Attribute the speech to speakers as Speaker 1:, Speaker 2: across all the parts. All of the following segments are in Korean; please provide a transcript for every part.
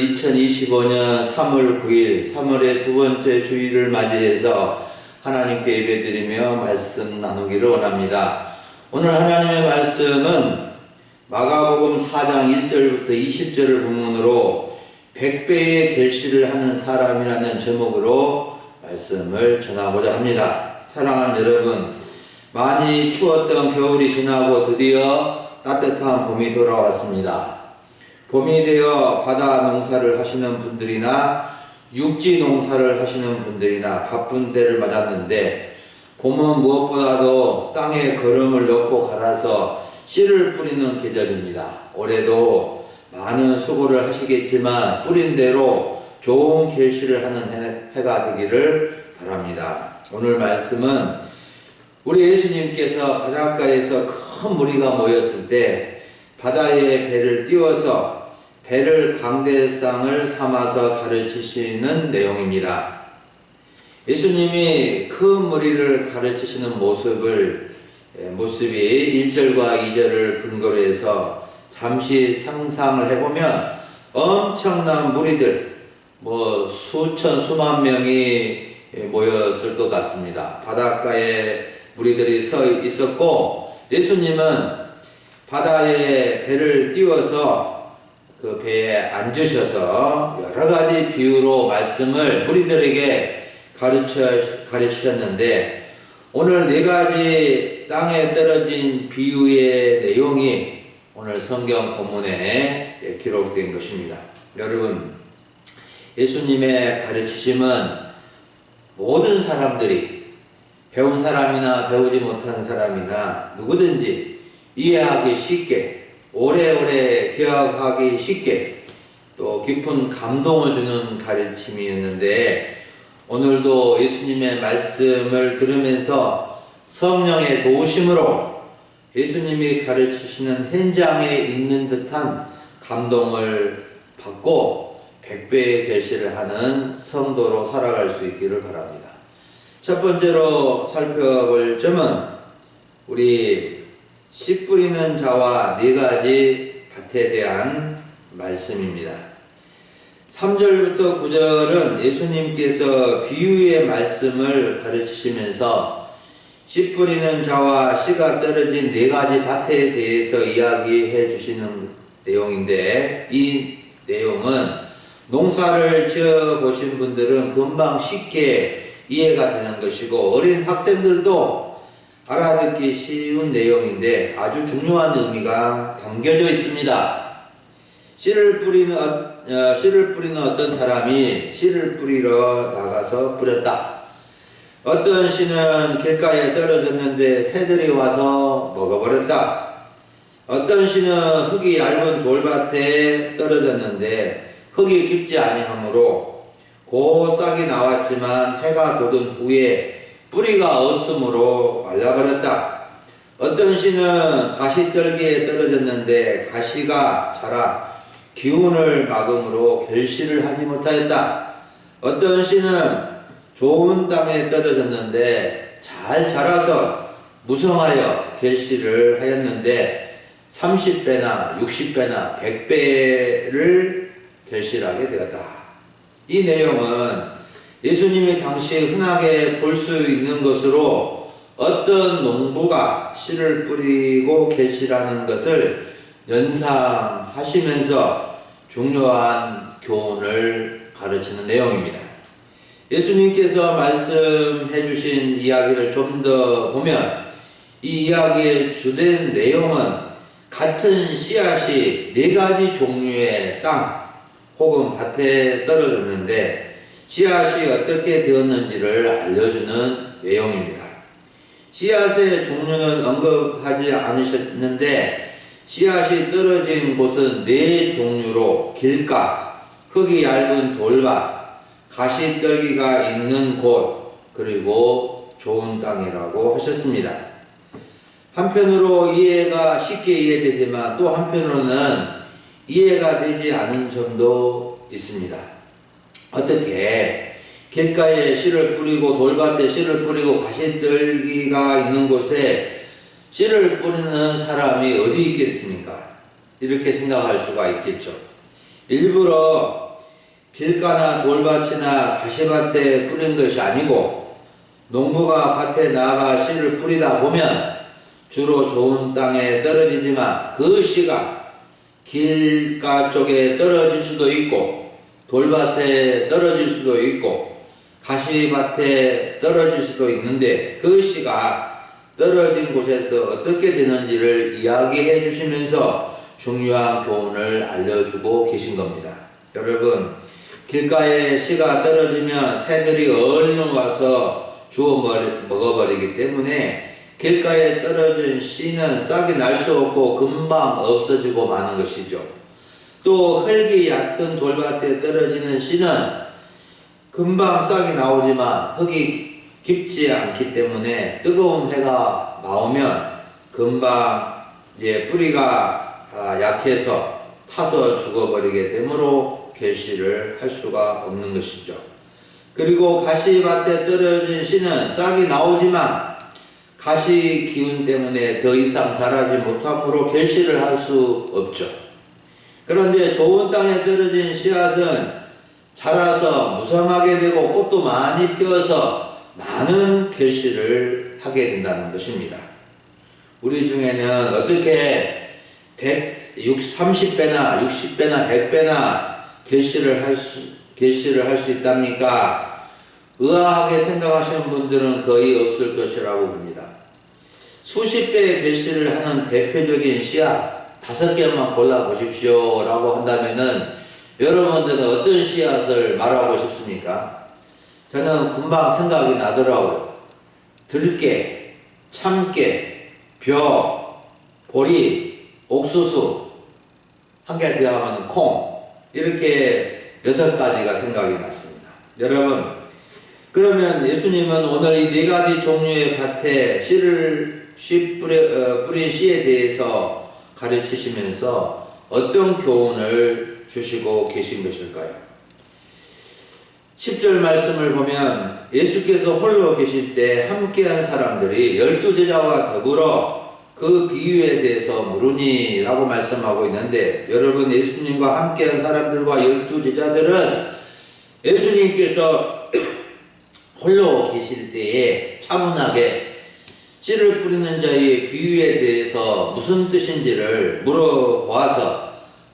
Speaker 1: 2025년 3월 9일, 3월의 두 번째 주일을 맞이해서 하나님께 예배드리며 말씀 나누기를 원합니다. 오늘 하나님의 말씀은 마가복음 4장 1절부터 20절을 본문으로 100배의 결실을 하는 사람이라는 제목으로 말씀을 전하고자 합니다. 사랑하는 여러분, 많이 추웠던 겨울이 지나고 드디어 따뜻한 봄이 돌아왔습니다. 봄이 되어 바다 농사를 하시는 분들이나 육지 농사를 하시는 분들이나 바쁜 때를 맞았는데, 봄은 무엇보다도 땅에 거름을 넣고 갈아서 씨를 뿌리는 계절입니다. 올해도 많은 수고를 하시겠지만 뿌린 대로 좋은 결실을 하는 해가 되기를 바랍니다. 오늘 말씀은 우리 예수님께서 바닷가에서 큰 무리가 모였을 때 바다에 배를 띄워서 배를 강대상을 삼아서 가르치시는 내용입니다. 예수님이 큰 무리를 가르치시는 모습이 1절과 2절을 근거로 해서 잠시 상상을 해보면 엄청난 무리들, 수천 수만 명이 모였을 것 같습니다. 바닷가에 무리들이 서 있었고, 예수님은 바다에 배를 띄워서 그 배에 앉으셔서 여러 가지 비유로 말씀을 무리들에게 가르치셨는데, 오늘 네 가지 땅에 떨어진 비유의 내용이 오늘 성경 본문에 기록된 것입니다. 여러분, 예수님의 가르치심은 모든 사람들이, 배운 사람이나 배우지 못한 사람이나 누구든지 이해하기 쉽게, 오래오래 기억하기 쉽게, 또 깊은 감동을 주는 가르침이었는데, 오늘도 예수님의 말씀을 들으면서 성령의 도우심으로 예수님이 가르치시는 현장에 있는 듯한 감동을 받고 100배의 결실을 하는 성도로 살아갈 수 있기를 바랍니다. 첫 번째로 살펴볼 점은 우리 씨 뿌리는 자와 네 가지 밭에 대한 말씀입니다. 3절부터 9절은 예수님께서 비유의 말씀을 가르치시면서 씨 뿌리는 자와 씨가 떨어진 네 가지 밭에 대해서 이야기해 주시는 내용인데, 이 내용은 농사를 지어 보신 분들은 금방 쉽게 이해가 되는 것이고, 어린 학생들도 알아듣기 쉬운 내용인데 아주 중요한 의미가 담겨져 있습니다. 씨를 뿌리는 어떤 사람이 씨를 뿌리러 나가서 뿌렸다. 어떤 씨는 길가에 떨어졌는데 새들이 와서 먹어버렸다. 어떤 씨는 흙이 얇은 돌밭에 떨어졌는데 흙이 깊지 아니하므로 곧 싹이 나왔지만 해가 돋은 후에 뿌리가 없으므로 말라버렸다. 어떤 씨는 가시떨기에 떨어졌는데 가시가 자라 기운을 막음으로 결실을 하지 못하였다. 어떤 씨는 좋은 땅에 떨어졌는데 잘 자라서 무성하여 결실을 하였는데 30배나 60배나 100배를 결실하게 되었다. 이 내용은 예수님이 당시 흔하게 볼 수 있는 것으로 어떤 농부가 씨를 뿌리고 결실하는 것을 연상하시면서 중요한 교훈을 가르치는 내용입니다. 예수님께서 말씀해 주신 이야기를 좀 더 보면 이 이야기의 주된 내용은 같은 씨앗이 네 가지 종류의 땅 혹은 밭에 떨어졌는데 씨앗이 어떻게 되었는지를 알려주는 내용입니다. 씨앗의 종류는 언급하지 않으셨는데 씨앗이 떨어진 곳은 네 종류로 길가, 흙이 얇은 돌밭, 가시떨기가 있는 곳, 그리고 좋은 땅이라고 하셨습니다. 한편으로 이해가 쉽게 이해되지만 또 한편으로는 이해가 되지 않은 점도 있습니다. 어떻게 길가에 씨를 뿌리고 돌밭에 씨를 뿌리고 가시떨기가 있는 곳에 씨를 뿌리는 사람이 어디 있겠습니까? 이렇게 생각할 수가 있겠죠. 일부러 길가나 돌밭이나 가시밭에 뿌린 것이 아니고 농부가 밭에 나아가 씨를 뿌리다 보면 주로 좋은 땅에 떨어지지만 그 씨가 길가 쪽에 떨어질 수도 있고 돌밭에 떨어질 수도 있고 가시밭에 떨어질 수도 있는데 그 씨가 떨어진 곳에서 어떻게 되는지를 이야기해 주시면서 중요한 교훈을 알려주고 계신 겁니다. 여러분, 길가에 씨가 떨어지면 새들이 얼른 와서 주워 먹어버리기 때문에 길가에 떨어진 씨는 싹이 날 수 없고 금방 없어지고 마는 것이죠. 또 흙이 얕은 돌밭에 떨어지는 씨는 금방 싹이 나오지만 흙이 깊지 않기 때문에 뜨거운 해가 나오면 금방 뿌리가 약해서 타서 죽어버리게 되므로 결실을 할 수가 없는 것이죠. 그리고 가시밭에 떨어진 씨는 싹이 나오지만 가시 기운 때문에 더 이상 자라지 못하므로 결실을 할 수 없죠. 그런데 좋은 땅에 떨어진 씨앗은 자라서 무성하게 되고 꽃도 많이 피어서 많은 결실을 하게 된다는 것입니다. 우리 중에는 어떻게 30배나 60배나 100배나 결실을 할 수 있답니까? 의아하게 생각하시는 분들은 거의 없을 것이라고 봅니다. 수십 배의 결실을 하는 대표적인 씨앗 5개만 골라보십시오 라고 한다면은 여러분들은 어떤 씨앗을 말하고 싶습니까? 저는 금방 생각이 나더라고요. 들깨, 참깨, 벼, 보리, 옥수수, 한 개 더 하면 콩, 이렇게 6가지가 생각이 났습니다. 여러분, 그러면 예수님은 오늘 이 4가지 종류의 밭에 뿌린 씨에 대해서 가르치시면서 어떤 교훈을 주시고 계신 것일까요? 10절 말씀을 보면 예수께서 홀로 계실 때 함께한 사람들이 12제자와 더불어 그 비유에 대해서 물으니 라고 말씀하고 있는데, 여러분, 예수님과 함께한 사람들과 12제자들은 예수님께서 홀로 계실 때에 차분하게 씨를 뿌리는 자의 비유에 대해서 무슨 뜻인지를 물어보아서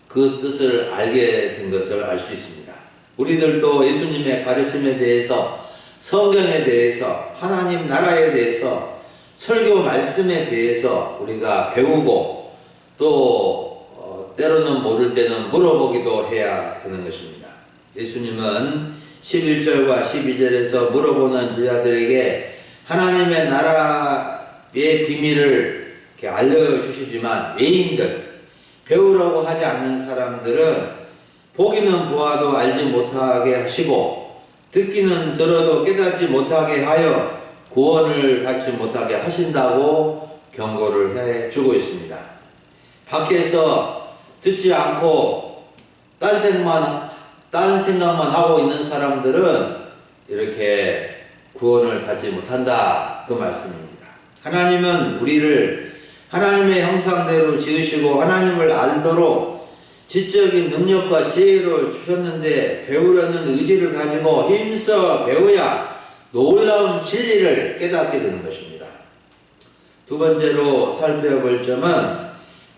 Speaker 1: 그 뜻을 알게 된 것을 알 수 있습니다. 우리들도 예수님의 가르침에 대해서, 성경에 대해서, 하나님 나라에 대해서, 설교 말씀에 대해서 우리가 배우고 또 때로는 모를 때는 물어보기도 해야 되는 것입니다. 예수님은 11절과 12절에서 물어보는 제자들에게 하나님의 나라의 비밀을 이렇게 알려주시지만 외인들, 배우려고 하지 않는 사람들은 보기는 보아도 알지 못하게 하시고 듣기는 들어도 깨닫지 못하게 하여 구원을 받지 못하게 하신다고 경고를 해주고 있습니다. 밖에서 듣지 않고 딴 생각만 하고 있는 사람들은 이렇게 구원을 받지 못한다, 그 말씀입니다. 하나님은 우리를 하나님의 형상대로 지으시고 하나님을 알도록 지적인 능력과 지혜를 주셨는데 배우려는 의지를 가지고 힘써 배워야 놀라운 진리를 깨닫게 되는 것입니다. 두 번째로 살펴볼 점은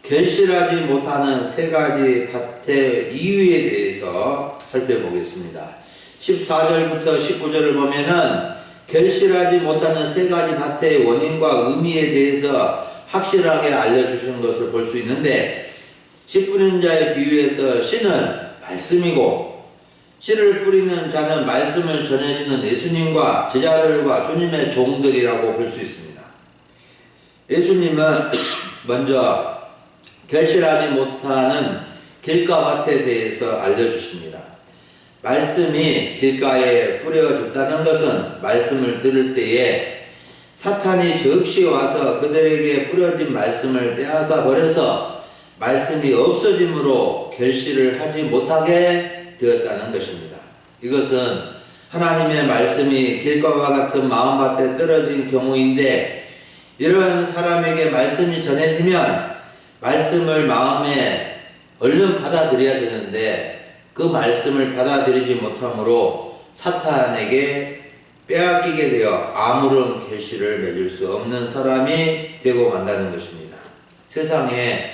Speaker 1: 결실하지 못하는 3가지 밭의 이유에 대해서 살펴보겠습니다. 14절부터 19절을 보면은 결실하지 못하는 3가지 밭의 원인과 의미에 대해서 확실하게 알려주시는 것을 볼 수 있는데, 씨 뿌리는 자의 비유에서 씨는 말씀이고 씨를 뿌리는 자는 말씀을 전해주는 예수님과 제자들과 주님의 종들이라고 볼 수 있습니다. 예수님은 먼저 결실하지 못하는 길가밭에 대해서 알려주십니다. 말씀이 길가에 뿌려졌다는 것은 말씀을 들을 때에 사탄이 즉시 와서 그들에게 뿌려진 말씀을 빼앗아 버려서 말씀이 없어짐으로 결실을 하지 못하게 되었다는 것입니다. 이것은 하나님의 말씀이 길가와 같은 마음밭에 떨어진 경우인데, 이런 사람에게 말씀이 전해지면 말씀을 마음에 얼른 받아들여야 되는데 그 말씀을 받아들이지 못함으로 사탄에게 빼앗기게 되어 아무런 결실을 맺을 수 없는 사람이 되고 만다는 것입니다. 세상에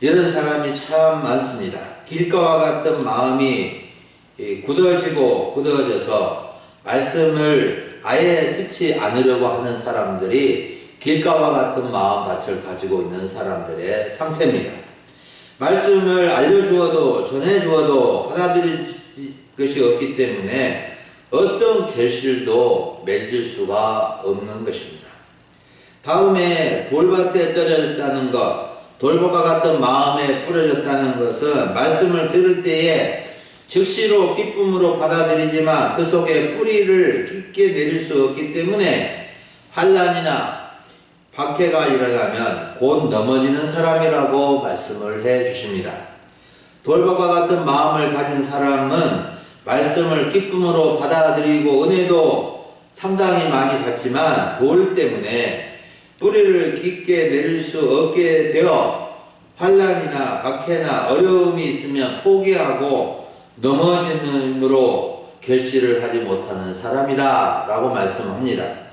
Speaker 1: 이런 사람이 참 많습니다. 길가와 같은 마음이 굳어지고 굳어져서 말씀을 아예 듣지 않으려고 하는 사람들이 길가와 같은 마음밭을 가지고 있는 사람들의 상태입니다. 말씀을 알려주어도 전해주어도 받아들일 것이 없기 때문에 어떤 결실도 맺을 수가 없는 것입니다. 다음에 돌밭에 떨어졌다는 것, 돌밭과 같은 마음에 뿌려졌다는 것은 말씀을 들을 때에 즉시로 기쁨으로 받아들이지만 그 속에 뿌리를 깊게 내릴 수 없기 때문에 환난이나 박해가 일어나면 곧 넘어지는 사람이라고 말씀을 해 주십니다. 돌밭과 같은 마음을 가진 사람은 말씀을 기쁨으로 받아들이고 은혜도 상당히 많이 받지만 돌 때문에 뿌리를 깊게 내릴 수 없게 되어 환난이나 박해나 어려움이 있으면 포기하고 넘어짐으로 결실을 하지 못하는 사람이다 라고 말씀합니다.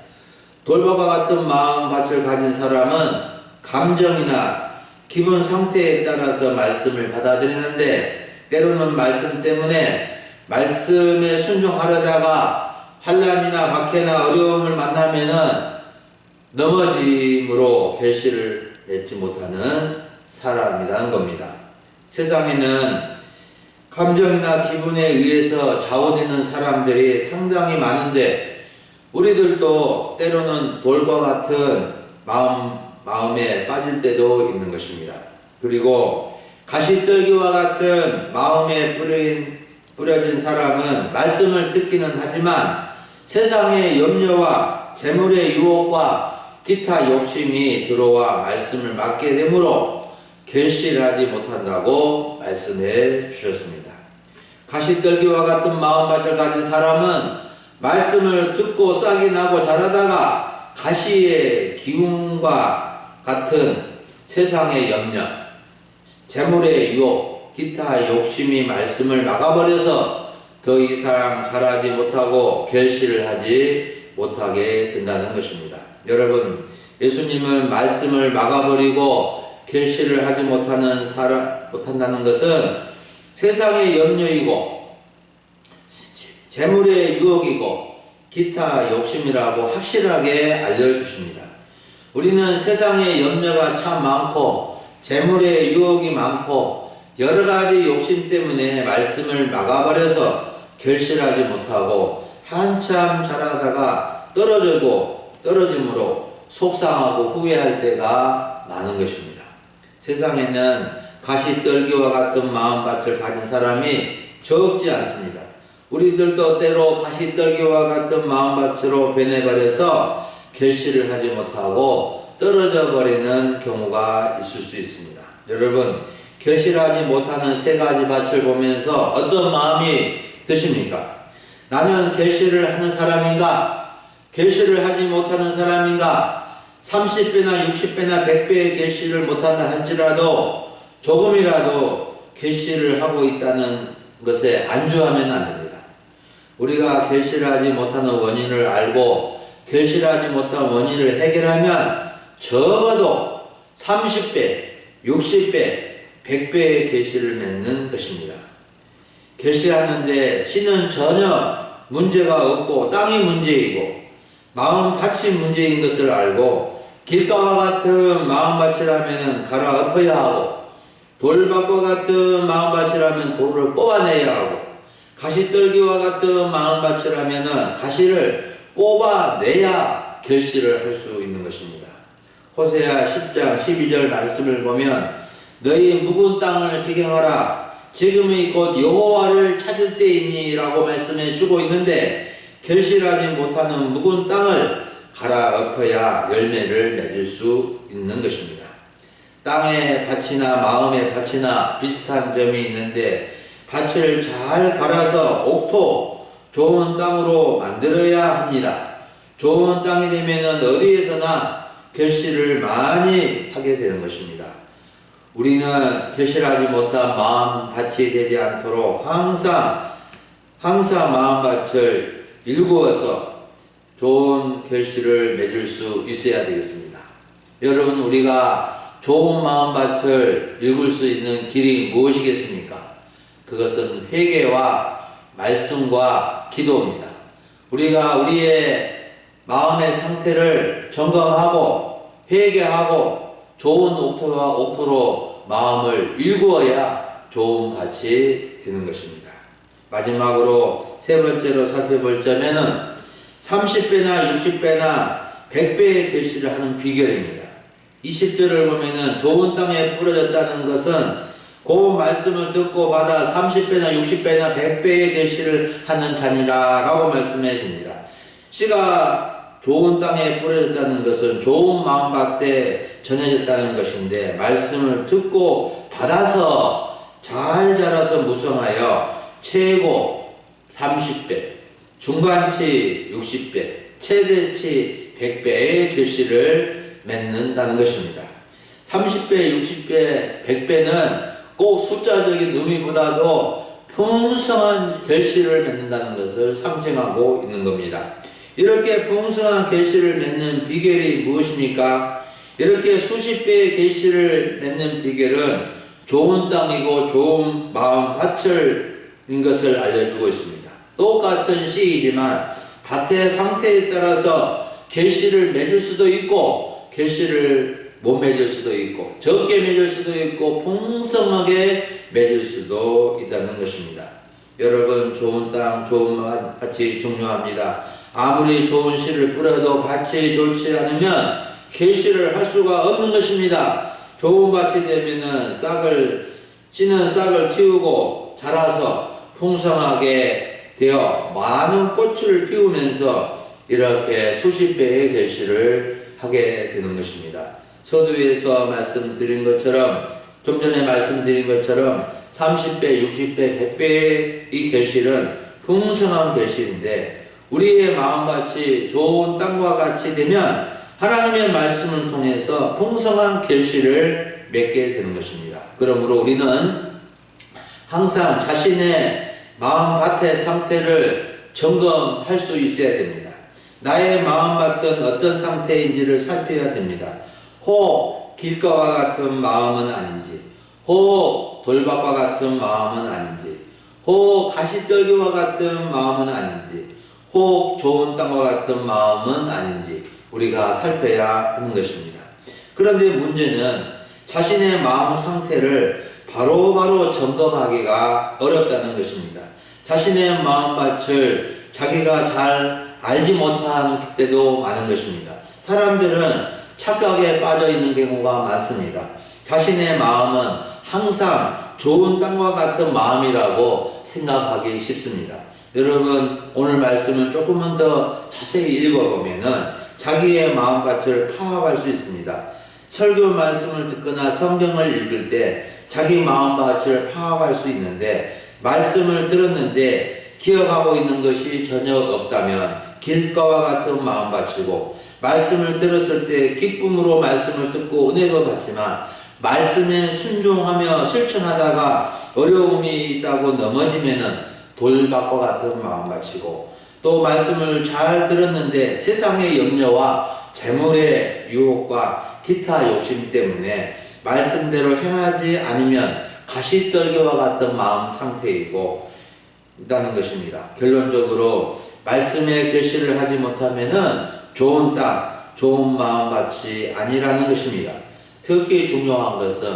Speaker 1: 돌밭과 같은 마음밭을 가진 사람은 감정이나 기분 상태에 따라서 말씀을 받아들이는데 때로는 말씀 때문에 말씀에 순종하려다가 환난이나 박해나 어려움을 만나면은 넘어짐으로 결실을 맺지 못하는 사람이라는 겁니다. 세상에는 감정이나 기분에 의해서 좌우되는 사람들이 상당히 많은데 우리들도 때로는 돌과 같은 마음에 빠질 때도 있는 것입니다. 그리고 가시떨기와 같은 마음에 뿌려진 사람은 말씀을 듣기는 하지만 세상의 염려와 재물의 유혹과 기타 욕심이 들어와 말씀을 막게 되므로 결실하지 못한다고 말씀해 주셨습니다. 가시떨기와 같은 마음밭을 가진 사람은 말씀을 듣고 싹이 나고 자라다가 가시의 기운과 같은 세상의 염려, 재물의 유혹, 기타 욕심이 말씀을 막아버려서 더 이상 자라지 못하고 결실을 하지 못하게 된다는 것입니다. 여러분, 예수님은 말씀을 막아버리고 결실을 하지 못한다는 것은 세상의 염려이고 재물의 유혹이고 기타 욕심이라고 확실하게 알려주십니다. 우리는 세상의 염려가 참 많고 재물의 유혹이 많고 여러 가지 욕심 때문에 말씀을 막아버려서 결실하지 못하고 한참 자라다가 떨어짐으로 속상하고 후회할 때가 많은 것입니다. 세상에는 가시떨기와 같은 마음밭을 가진 사람이 적지 않습니다. 우리들도 때로 가시떨기와 같은 마음밭으로 변해버려서 결실을 하지 못하고 떨어져 버리는 경우가 있을 수 있습니다. 여러분, 결실하지 못하는 세 가지 밭을 보면서 어떤 마음이 드십니까? 나는 결실을 하는 사람인가? 결실을 하지 못하는 사람인가? 30배나 60배나 100배의 결실을 못한다 할지라도 조금이라도 결실을 하고 있다는 것에 안주하면 안 됩니다. 우리가 결실하지 못하는 원인을 알고 결실하지 못한 원인을 해결하면 적어도 30배, 60배, 100배의 결실을 맺는 것입니다. 결실하는데 씨는 전혀 문제가 없고 땅이 문제이고 마음밭이 문제인 것을 알고 길가와 같은 마음밭이라면 갈아엎어야 하고 돌밭과 같은 마음밭이라면 돌을 뽑아내야 하고 가시떨기와 같은 마음밭이라면 가시를 뽑아내야 결실을 할 수 있는 것입니다. 호세아 10장 12절 말씀을 보면 너희 묵은 땅을 기경하라 지금이 곧 여호와를 찾을 때이니 라고 말씀해 주고 있는데 결실하지 못하는 묵은 땅을 갈아엎어야 열매를 맺을 수 있는 것입니다. 땅의 밭이나 마음의 밭이나 비슷한 점이 있는데 밭을 잘 갈아서 옥토 좋은 땅으로 만들어야 합니다. 좋은 땅이 되면 어디에서나 결실을 많이 하게 되는 것입니다. 우리는 결실하지 못한 마음밭이 되지 않도록 항상 마음밭을 일구어서 좋은 결실을 맺을 수 있어야 되겠습니다. 여러분, 우리가 좋은 마음밭을 일굴 수 있는 길이 무엇이겠습니까? 그것은 회개와 말씀과 기도입니다. 우리가 우리의 마음의 상태를 점검하고 회개하고 좋은 옥토로 마음을 일구어야 좋은 밭이 되는 것입니다. 마지막으로 세 번째로 살펴볼 점에는 30배나 60배나 100배의 결실을 하는 비결입니다. 20절을 보면은 좋은 땅에 뿌려졌다는 것은 그 말씀을 듣고 받아 30배나 60배나 100배의 결실을 하는 자니라 라고 말씀해 줍니다. 씨가 좋은 땅에 뿌려졌다는 것은 좋은 마음밭에 전해졌다는 것인데, 말씀을 듣고 받아서 잘 자라서 무성하여 최고 30배, 중간치 60배, 최대치 100배의 결실을 맺는다는 것입니다. 30배, 60배, 100배는 꼭 숫자적인 의미보다도 풍성한 결실을 맺는다는 것을 상징하고 있는 겁니다. 이렇게 풍성한 결실을 맺는 비결이 무엇입니까? 이렇게 수십 배의 결실을 맺는 비결은 좋은 땅이고 좋은 마음밭인 것을 알려주고 있습니다. 똑같은 씨이지만 밭의 상태에 따라서 결실을 맺을 수도 있고 결실을 못 맺을 수도 있고 적게 맺을 수도 있고 풍성하게 맺을 수도 있다는 것입니다. 여러분, 좋은 땅, 좋은 밭이 중요합니다. 아무리 좋은 씨를 뿌려도 밭이 좋지 않으면 결실을 할 수가 없는 것입니다. 좋은 밭이 되면은 씨는 싹을 틔우고 자라서 풍성하게 되어 많은 꽃을 피우면서 이렇게 수십 배의 결실을 하게 되는 것입니다. 서두에서 말씀드린 것처럼, 좀 전에 말씀드린 것처럼 30배, 60배, 100배의 이 결실은 풍성한 결실인데, 우리의 마음밭이 좋은 땅과 같이 되면 하나님의 말씀을 통해서 풍성한 결실을 맺게 되는 것입니다. 그러므로 우리는 항상 자신의 마음밭의 상태를 점검할 수 있어야 됩니다. 나의 마음밭은 어떤 상태인지를 살펴야 됩니다. 혹 길가와 같은 마음은 아닌지, 혹 돌밭과 같은 마음은 아닌지, 혹 가시떨기와 같은 마음은 아닌지, 혹 좋은 땅과 같은 마음은 아닌지 우리가 살펴야 하는 것입니다. 그런데 문제는 자신의 마음 상태를 바로바로 점검하기가 어렵다는 것입니다. 자신의 마음밭을 자기가 잘 알지 못하는 때도 많은 것입니다. 사람들은 착각에 빠져 있는 경우가 많습니다. 자신의 마음은 항상 좋은 땅과 같은 마음이라고 생각하기 쉽습니다. 여러분, 오늘 말씀을 조금만 더 자세히 읽어보면은 자기의 마음밭을 파악할 수 있습니다. 설교 말씀을 듣거나 성경을 읽을 때 자기 마음밭을 파악할 수 있는데, 말씀을 들었는데 기억하고 있는 것이 전혀 없다면 길가와 같은 마음밭이고, 말씀을 들었을 때 기쁨으로 말씀을 듣고 은혜도 받지만 말씀에 순종하며 실천하다가 어려움이 있다고 넘어지면은 돌밭과 같은 마음밭이고, 또 말씀을 잘 들었는데 세상의 염려와 재물의 유혹과 기타 욕심 때문에 말씀대로 행하지 않으면 가시떨기와 같은 마음 상태이고 있다는 것입니다. 결론적으로 말씀의 결실을 하지 못하면은 좋은 땅, 좋은 마음밭이 아니라는 것입니다. 특히 중요한 것은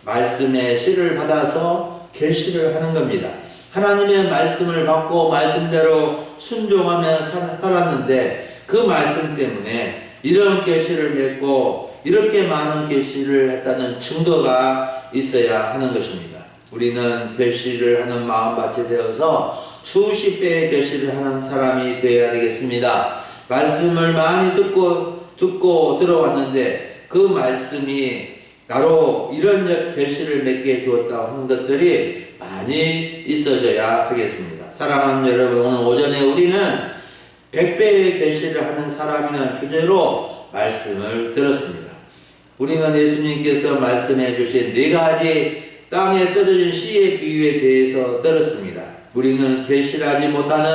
Speaker 1: 말씀의 씨를 받아서 결실을 하는 겁니다. 하나님의 말씀을 받고 말씀대로 순종하며 살았는데 그 말씀 때문에 이런 결실을 맺고 이렇게 많은 결실을 했다는 증거가 있어야 하는 것입니다. 우리는 결실을 하는 마음밭이 되어서 수십 배의 결실을 하는 사람이 되어야 되겠습니다. 말씀을 많이 듣고 들어왔는데 그 말씀이 나로 이런 결실을 맺게 주었다고 하는 것들이 많이 있어져야 하겠습니다. 사랑하는 여러분, 오늘 오전에 우리는 100배의 결실을 하는 사람이라는 주제로 말씀을 들었습니다. 우리는 예수님께서 말씀해 주신 네 가지 땅에 떨어진 씨의 비유에 대해서 들었습니다. 우리는 결실하지 못하는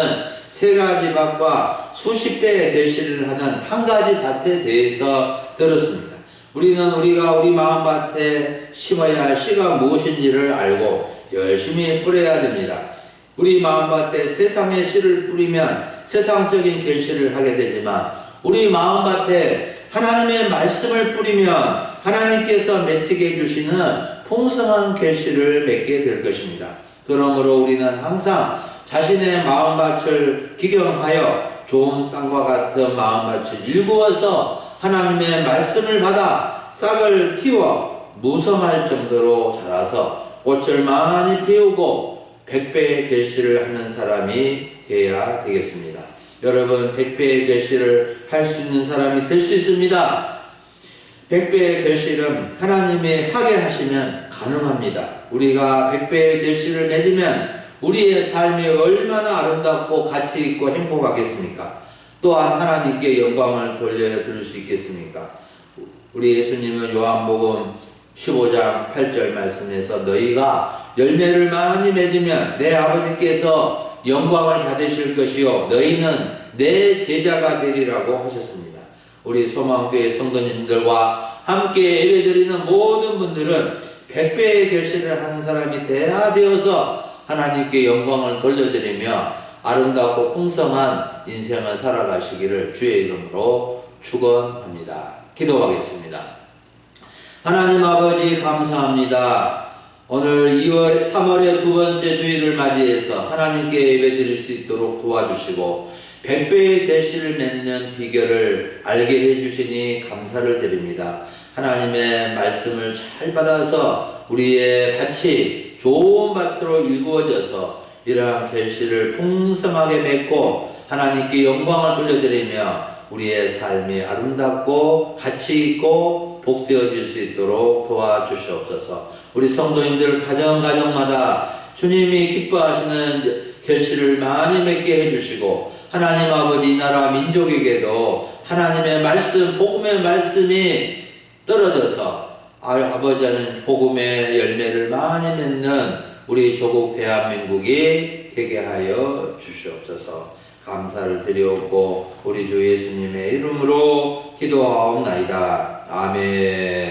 Speaker 1: 세 가지 밭과 수십 배의 결실을 하는 한 가지 밭에 대해서 들었습니다. 우리는 우리가 우리 마음밭에 심어야 할 씨가 무엇인지를 알고 열심히 뿌려야 됩니다. 우리 마음밭에 세상의 씨를 뿌리면 세상적인 결실을 하게 되지만 우리 마음밭에 하나님의 말씀을 뿌리면 하나님께서 맺히게 해주시는 풍성한 결실을 맺게 될 것입니다. 그러므로 우리는 항상 자신의 마음밭을 기경하여 좋은 땅과 같은 마음밭을 일구어서 하나님의 말씀을 받아 싹을 틔워 무성할 정도로 자라서 꽃을 많이 피우고 100배의 결실을 하는 사람이 되어야 되겠습니다. 여러분 100배의 결실을 할 수 있는 사람이 될 수 있습니다. 100배의 결실은 하나님이 하게 하시면 가능합니다. 우리가 100배의 결실을 맺으면 우리의 삶이 얼마나 아름답고 가치 있고 행복하겠습니까? 또한 하나님께 영광을 돌려드릴 수 있겠습니까? 우리 예수님은 요한복음 15장 8절 말씀에서 너희가 열매를 많이 맺으면 내 아버지께서 영광을 받으실 것이요 너희는 내 제자가 되리라고 하셨습니다. 우리 소망교회 성도님들과 함께 예배드리는 모든 분들은 100배의 결실을 하는 사람이 돼야 되어서 하나님께 영광을 돌려드리며 아름답고 풍성한 인생을 살아가시기를 주의 이름으로 축원합니다. 기도하겠습니다. 하나님 아버지 감사합니다. 오늘 3월의 두 번째 주일을 맞이해서 하나님께 예배드릴 수 있도록 도와주시고 100배의 결실을 맺는 비결을 알게 해주시니 감사를 드립니다. 하나님의 말씀을 잘 받아서 우리의 밭이 좋은 밭으로 일구어져서 이러한 결실을 풍성하게 맺고 하나님께 영광을 돌려드리며 우리의 삶이 아름답고 가치있고 복되어질 수 있도록 도와주시옵소서. 우리 성도님들 가정마다 주님이 기뻐하시는 결실을 많이 맺게 해주시고 하나님 아버지 이 나라 민족에게도 하나님의 말씀, 복음의 말씀이 떨어져서 아버지는 복음의 열매를 많이 맺는 우리 조국 대한민국이 되게 하여 주시옵소서. 감사를 드리옵고 우리 주 예수님의 이름으로 기도하옵나이다. 아멘.